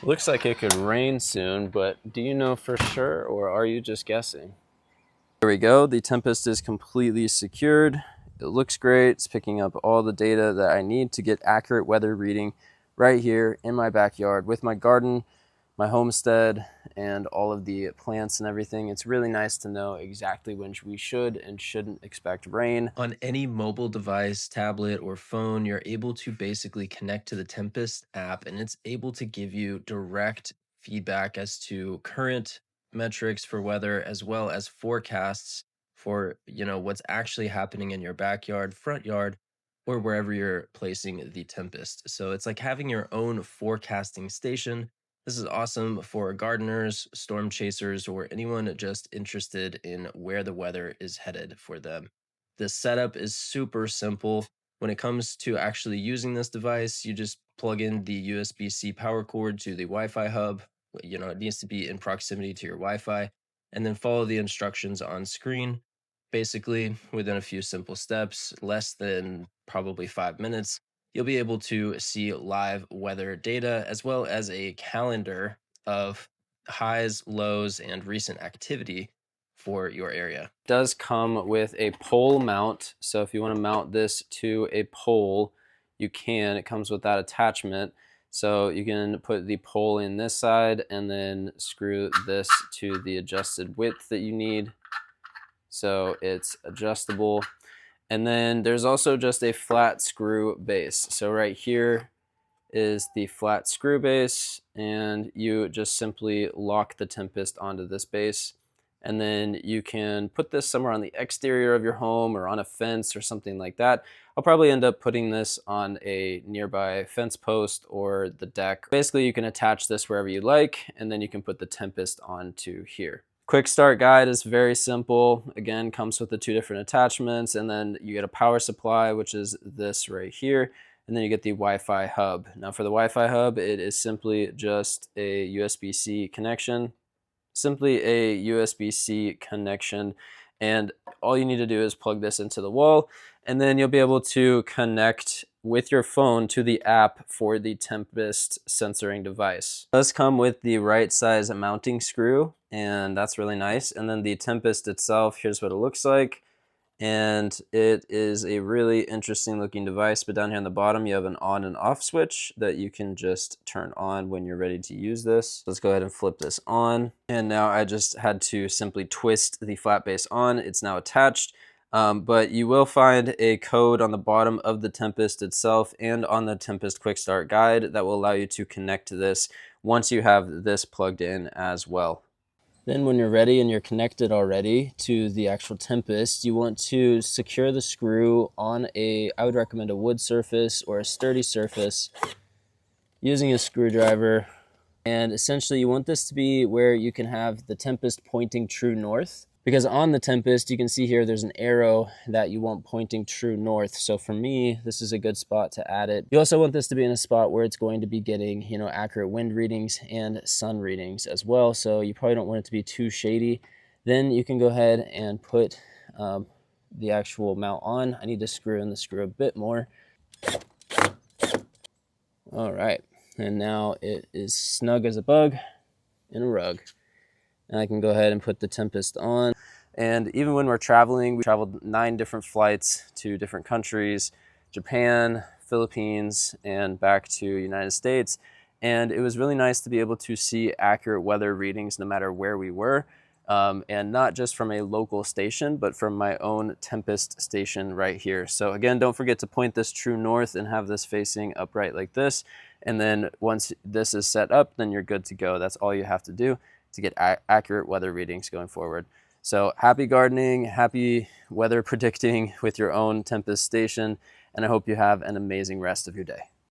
Looks like it could rain soon, but do you know for sure, or are you just guessing? There we go. The Tempest is completely secured. It looks great. It's picking up all the data that I need to get accurate weather reading right here in my backyard with my garden, my homestead, and all of the plants and everything. It's really nice to know exactly when we should and shouldn't expect rain. On any mobile device, tablet, or phone, you're able to basically connect to the Tempest app and it's able to give you direct feedback as to current metrics for weather as well as forecasts for, what's actually happening in your backyard, front yard, or wherever you're placing the Tempest. So it's like having your own forecasting station. This is awesome for gardeners, storm chasers, or anyone just interested in where the weather is headed for them. The setup is super simple. When it comes to actually using this device, you just plug in the USB-C power cord to the Wi-Fi hub. It needs to be in proximity to your Wi-Fi, and then follow the instructions on screen. Basically, within a few simple steps, less than probably 5 minutes, you'll be able to see live weather data as well as a calendar of highs, lows, and recent activity for your area. It does come with a pole mount, so if you want to mount this to a pole, you can. It comes with that attachment, so you can put the pole in this side and then screw this to the adjusted width that you need, so it's adjustable. And then there's also just a flat screw base. So right here is the flat screw base, and you just simply lock the Tempest onto this base, and then you can put this somewhere on the exterior of your home or on a fence or something like that. I'll probably end up putting this on a nearby fence post or the deck. Basically, you can attach this wherever you like, and then you can put the Tempest onto here. Quick start guide is very simple. Again, comes with the two different attachments, and then you get a power supply, which is this right here, and then you get the Wi-Fi hub. Now for the Wi-Fi hub, it is simply just a USB-C connection, and all you need to do is plug this into the wall, and then you'll be able to connect with your phone to the app for the Tempest sensoring device. It does come with the right size mounting screw, and that's really nice. And then the Tempest itself, here's what it looks like. And it is a really interesting looking device, but down here on the bottom you have an on and off switch that you can just turn on when you're ready to use this. Let's go ahead and flip this on, and now I just had to simply twist the flat base on. It's now attached, but you will find a code on the bottom of the Tempest itself and on the Tempest Quick Start Guide that will allow you to connect to this once you have this plugged in as well. Then when you're ready and you're connected already to the actual Tempest, you want to secure the screw on I would recommend a wood surface or a sturdy surface using a screwdriver. And essentially you want this to be where you can have the Tempest pointing true north, because on the Tempest you can see here there's an arrow that you want pointing true north. So for me, this is a good spot to add it. You also want this to be in a spot where it's going to be getting, accurate wind readings and sun readings as well. So you probably don't want it to be too shady. Then you can go ahead and put the actual mount on. I need to screw in the screw a bit more. All right, and now it is snug as a bug in a rug. And I can go ahead and put the Tempest on. And even when we're traveling, we traveled 9 different flights to different countries, Japan, Philippines, and back to United States. And it was really nice to be able to see accurate weather readings no matter where we were. And not just from a local station, but from my own Tempest station right here. So again, don't forget to point this true north and have this facing upright like this. And then once this is set up, then you're good to go. That's all you have to do to get accurate weather readings going forward. So happy gardening, happy weather predicting with your own Tempest station, and I hope you have an amazing rest of your day.